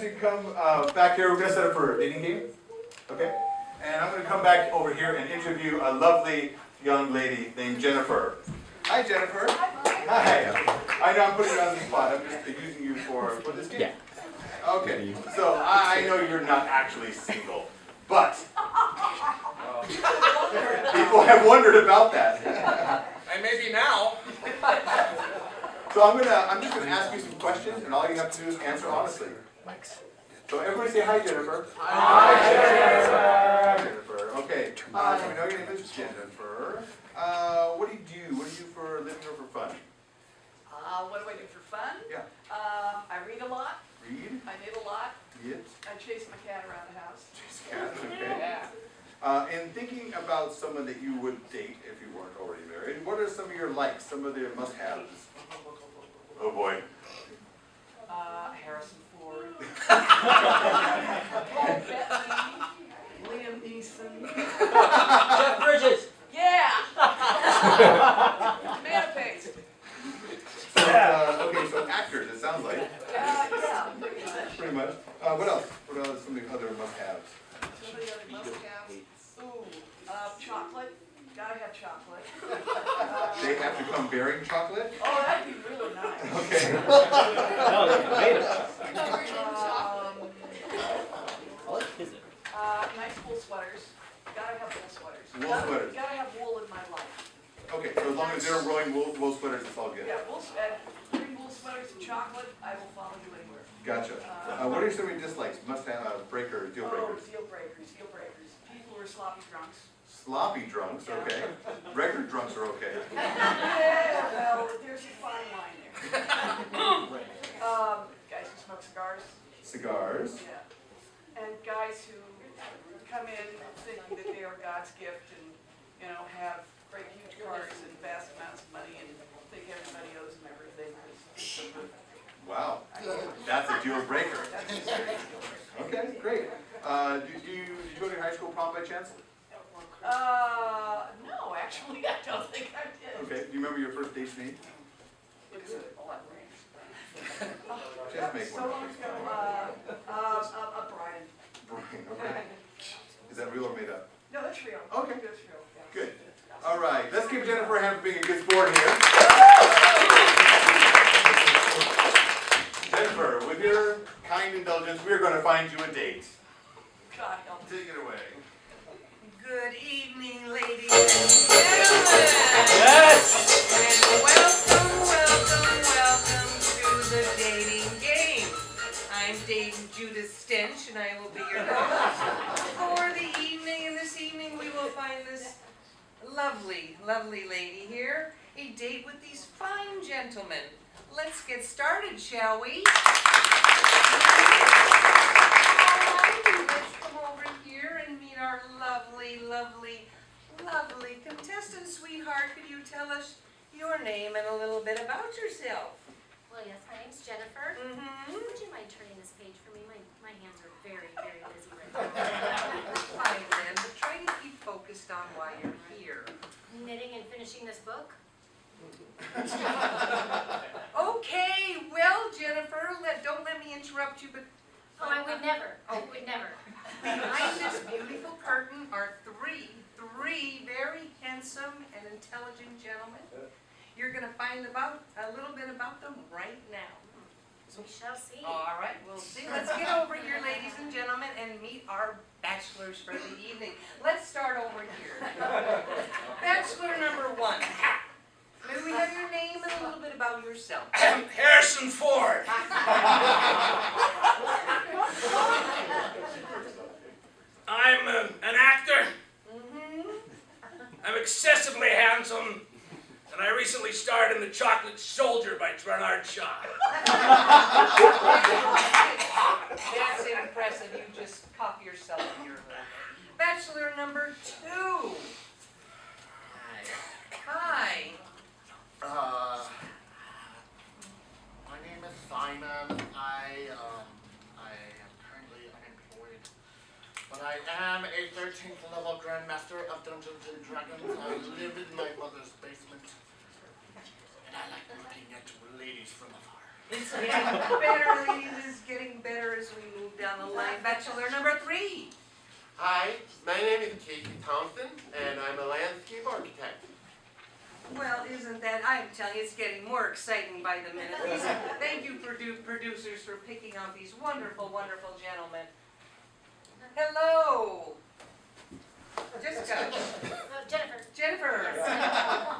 You come back here, we're going to set up for a dating game, okay? And I'm going to come back over here and interview a lovely young lady named Jennifer. Hi, Jennifer. Hi. I know I'm putting you on the spot. I'm just using you for this game. Yeah. Okay. So I know you're not actually single, but people have wondered about that. And maybe now. So I'm just gonna ask you some questions, and all you have to do is answer honestly. So everybody say hi, Jennifer. Hi, Jennifer. Hi, Jennifer. Okay. So we know your name is Jennifer. What do you do? What do you do for a living or for fun? What do I do for fun? Yeah. I read a lot. Read. I knit a lot. Knit. I chase my cat around the house. Chase cats. Okay. Yeah. And thinking about someone that you would date if you weren't already married, what are some of your likes? Some of their must-haves? Oh boy. Harrison Ford. Paul Bettany. Liam Neeson. Jeff Bridges. Yeah. Tomato paste. So, okay, so actors, it sounds like. Yeah, pretty much. Pretty much. What else? What are some of the other must-haves? Some of the other must-haves. Ooh, chocolate. Gotta have chocolate. They have to come bearing chocolate? Oh, that'd be really nice. Okay. No, they're made of chocolate. I like his. Nice wool sweaters. Gotta have wool sweaters. Wool sweaters. Gotta have wool in my life. Okay, so as long as they're rowing wool sweaters, it's all good. Yeah, bring wool sweaters and chocolate, I will follow you anywhere. Gotcha. What are some of your dislikes? Must-have, breakers, deal breakers? Oh, deal breakers. People who are sloppy drunks. Sloppy drunks, okay. Record drunks are okay. Yeah, well, there's a fine line there. Guys who smoke cigars. Cigars. Yeah. And guys who come in thinking that they are God's gift and, have great huge cars and vast amounts of money and think everybody owes them everything. Wow, that's a deal breaker. That's a serious deal breaker. Okay, great. Did you go to high school prom by chance? No, actually, I don't think I did. Okay, do you remember your first date's name? It was a lot of range. Just make So one. long ago, Brian. Brian, okay. Is that real or made up? No, that's real. Okay. That's real, yeah. Good. All right, let's give Jennifer a hand for being a good sport here. Jennifer, with your kind indulgence, we're going to find you a date. God help me. Take it away. Good evening, ladies and gentlemen. Yes! And welcome to the dating game. I'm Dame Judith Stench, and I will be your host for the evening. And this evening, we will find this lovely lady here, a date with these fine gentlemen. Let's get started, shall we? Let's come over here and meet our lovely contestant. Sweetheart, could you tell us your name and a little bit about yourself? Well, yes, my name's Jennifer. Mm-hmm. Would you mind turning this page for me? My hands are very, very busy right now. Fine then, but try to keep focused on why you're here. Knitting and finishing this book. Okay, well, Jennifer, don't let me interrupt you, but Oh, I would never. I would never. behind this beautiful curtain are three very handsome and intelligent gentlemen. You're going to find a little bit about them right now. We shall see. All right, we'll see. Let's get over here, ladies and gentlemen, and meet our bachelors for the evening. Let's start over here. Bachelor number one. May we have your name and a little bit about yourself? Harrison Ford. I'm an actor. Mm-hmm. I'm excessively handsome. And I recently starred in The Chocolate Soldier by Bernard Shaw. That's impressive. You just cough yourself here a little bit. Bachelor number two. Hi. My name is Simon. I am currently unemployed, but I am a 13th level Grandmaster of Dungeons and Dragons. I live in my mother's basement, and I like looking at ladies from afar. It's getting better, ladies, it's getting better as we move down the line. Bachelor number 3. Hi, my name is Casey Thompson, and I'm a landscape architect. Well, isn't that, I'm telling you, it's getting more exciting by the minute. Thank you, producers, for picking out these wonderful, wonderful gentlemen. Hello. Jessica. Jennifer. Jennifer.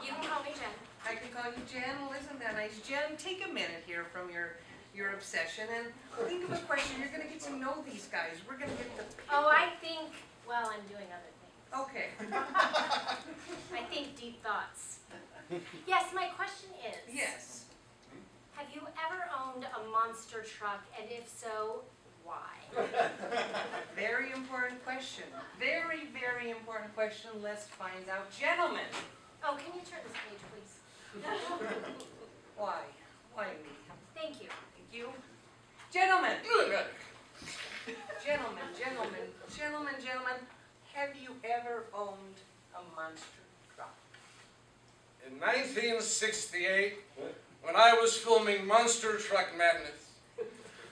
You can call me Jen. I can call you Jen. Well, isn't that nice? Jen, take a minute here from your obsession and think of a question. You're going to get to know these guys. We're going to get the people. Oh, I think, well, I'm doing other things. Okay. I think deep thoughts. Yes, my question is. Yes. Have you ever owned a monster truck, and if so, why? Very important question. Very, very important question. Let's find out. Gentlemen. Oh, can you turn this page, please? Why? Why me? Thank you. Thank you. Gentlemen. Gentlemen. Have you ever owned a monster truck? In 1968, when I was filming Monster Truck Madness,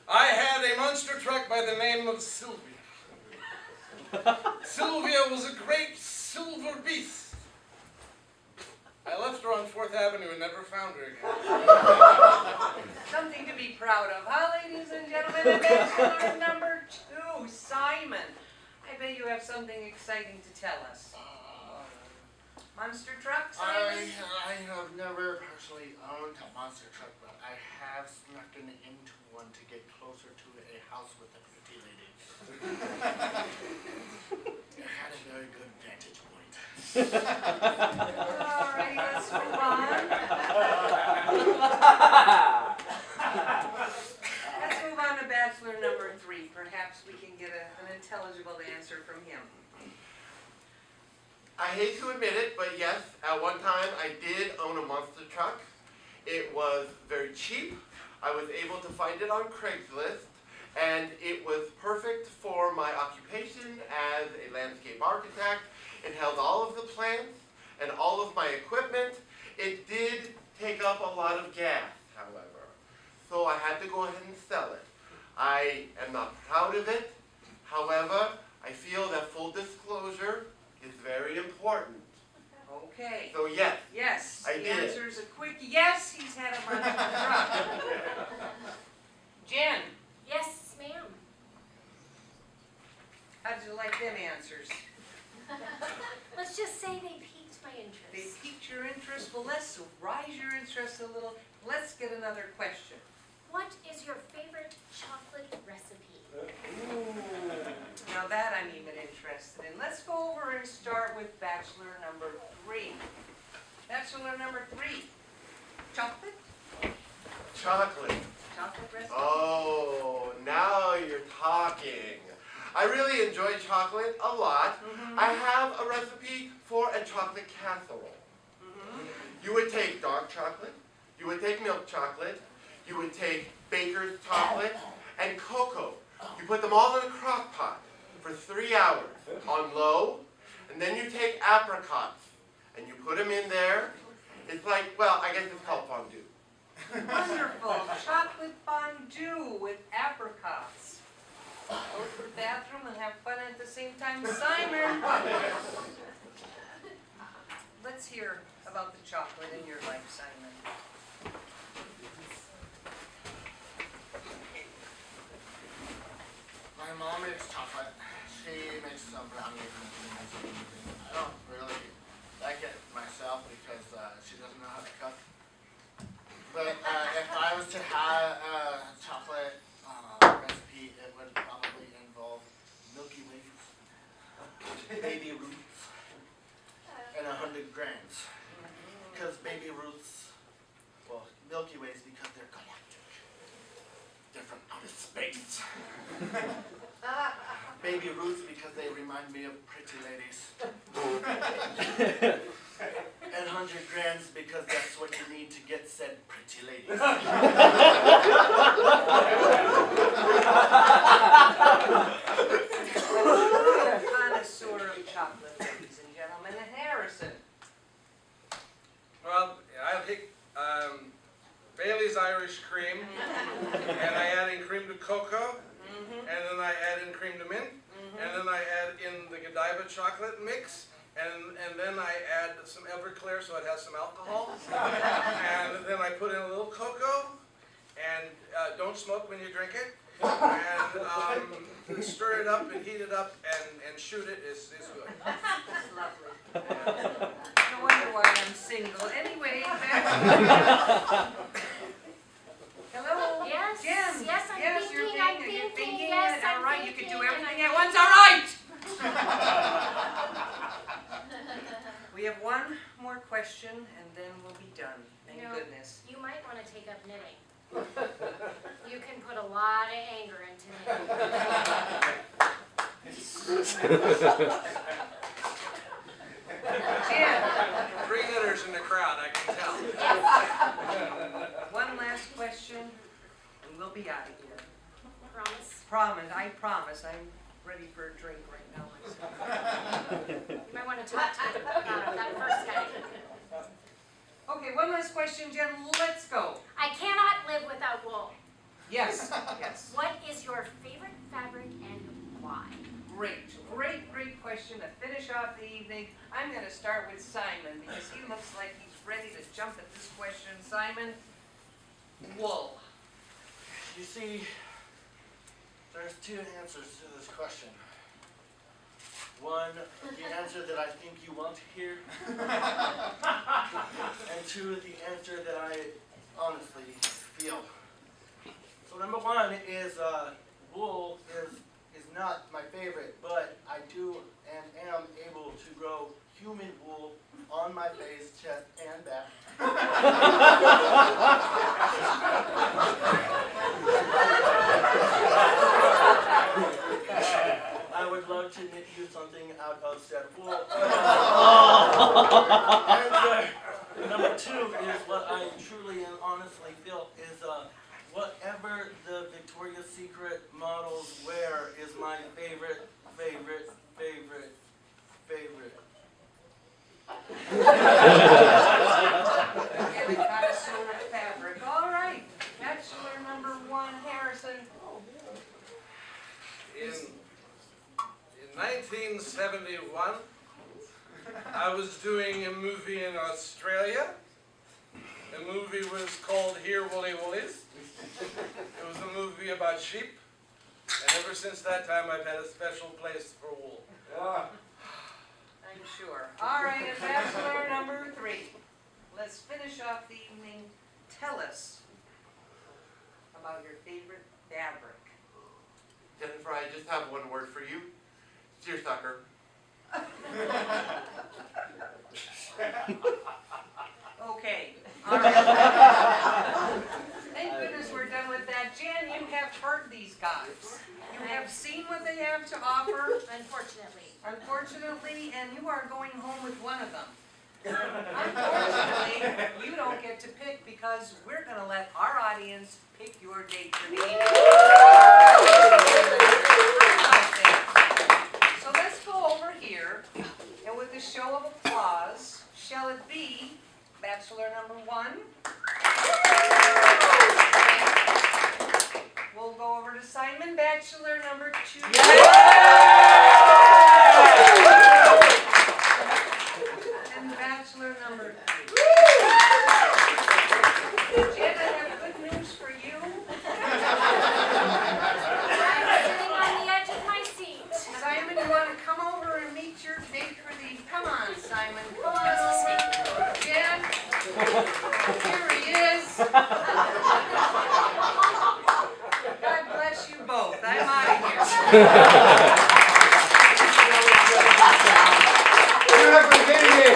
I had a monster truck by the name of Sylvia. Sylvia was a great silver beast. I left her on 4th Avenue and never found her again. Something to be proud of, huh, ladies and gentlemen? And bachelor number 2, Simon. I bet you have something exciting to tell us. Monster truck, Simon? I have never personally owned a monster truck, but I have snuck into one to get closer to a house with a pretty lady. It had a very good vantage point. Alrighty, let's move on. Let's move on to bachelor number 3. Perhaps we can get an intelligible answer from him. I hate to admit it, but yes, at one time I did own a monster truck. It was very cheap. I was able to find it on Craigslist, and it was perfect for my occupation as a landscape architect. It held all of the plants and all of my equipment. It did take up a lot of gas, however, so I had to go ahead and sell it. I am not proud of it. However, I feel that full disclosure is very important. Okay. So yes, Yes. I The did. answer is a quick yes, he's had a monster truck. Jen, Yes, ma'am. how'd you like them answers? Let's just say they piqued my They interest. piqued your interest. Well, let's rise your interest a little. Let's get another question. What is your favorite chocolate recipe? Ooh, now that I'm even interested in. Let's go over and start with bachelor number 3. Bachelor number 3. Chocolate? chocolate. Chocolate recipe? Oh, now you're talking. I really enjoy chocolate a lot. I have a recipe for a chocolate casserole. You would take dark chocolate, you would take milk chocolate, you would take baker's chocolate, and cocoa. You put them all in a crock pot for 3 hours on low, and then you take apricots, and you put them in there. It's like, well, I guess it's called fondue. Wonderful. Chocolate fondue with apricots. Go to the bathroom and have fun at the same time. Simon! Let's hear about the chocolate in your life, Simon. My mom makes chocolate. She makes some brownies and things. I don't really like it myself because she doesn't know how to cook. But if I was to have a chocolate recipe, it would probably involve Milky Ways, Baby Ruths, and 100 grams. Because Baby Ruths, well, Milky Ways because they're galactic. They're from outer space. Baby Ruths because they remind me of pretty ladies. And 100 grams because that's what you need to get said pretty ladies. Connoisseur of chocolate, ladies and gentlemen. Harrison. Well, I'll take Bailey's Irish Cream, in cream de mint, and then I add in the Godiva chocolate mix, and then I add some Everclear so it has some alcohol, and then I put in a little cocoa, and don't smoke when you drink it, and stir it up and heat it up and shoot it. It's good. That's lovely. No wonder why I'm single. Anyway, hello? Yes, Jen. yes, I'm Yes, you're thinking, I'm thinking, you're thinking, thinking yes, it. I'm All right, you can do thinking, everything and at I'm once. All right. We have one more question, and then we'll be done. Thank You know, goodness. You might want to take up knitting. You can put a lot of anger into knitting. Jen, 3 knitters in the crowd, I can tell. one last question, and we'll be out of here. Promise. I promise. I'm ready for a drink right now myself. You might want to talk to that first guy. Okay, one last question, Jen. Let's go. I cannot live without wool. Yes, yes. What is your favorite fabric and why? Great question to finish off the evening. I'm going to start with Simon because he looks like he's ready to jump at this question. Simon, wool. You see, there's 2 answers to this question. One, the answer that I think you want to hear, and 2, the answer that I honestly feel. So number 1 is wool is not my favorite, but I do and am able to grow human wool on my face, chest, and back. I would love to knit you something out of said wool. And number 2 is what I truly and honestly feel is whatever the Victoria's Secret models wear is my favorite. Yeah, the connoisseur of fabric. All right. Bachelor number 1, Harrison. In 1971, I was doing a movie in Australia. The movie was called Here Woolly Woolies. It was a movie about sheep, and ever since that time I've had a special place for wool. I'm sure. All right, and bachelor number 3. Let's finish off the evening. Tell us about your favorite fabric. Jennifer, I just have one word for you. Seersucker. Okay. All right. Thank goodness we're done with that. Jan, you have heard these guys. You have seen what they have to offer, unfortunately, and you are going home with one of them. Unfortunately, you don't get to pick because we're going to let our audience pick your date for the evening. So let's go over here, and with a show of applause, shall it be bachelor number 1? We'll go over to Simon, bachelor number 2. And bachelor number 3. Jen, I have good news for you. I'm sitting on the edge of my seat. Simon, you want to come over and meet your date for the... Come on, Simon, come on. Jen, here he is. God bless you both. I'm out of here.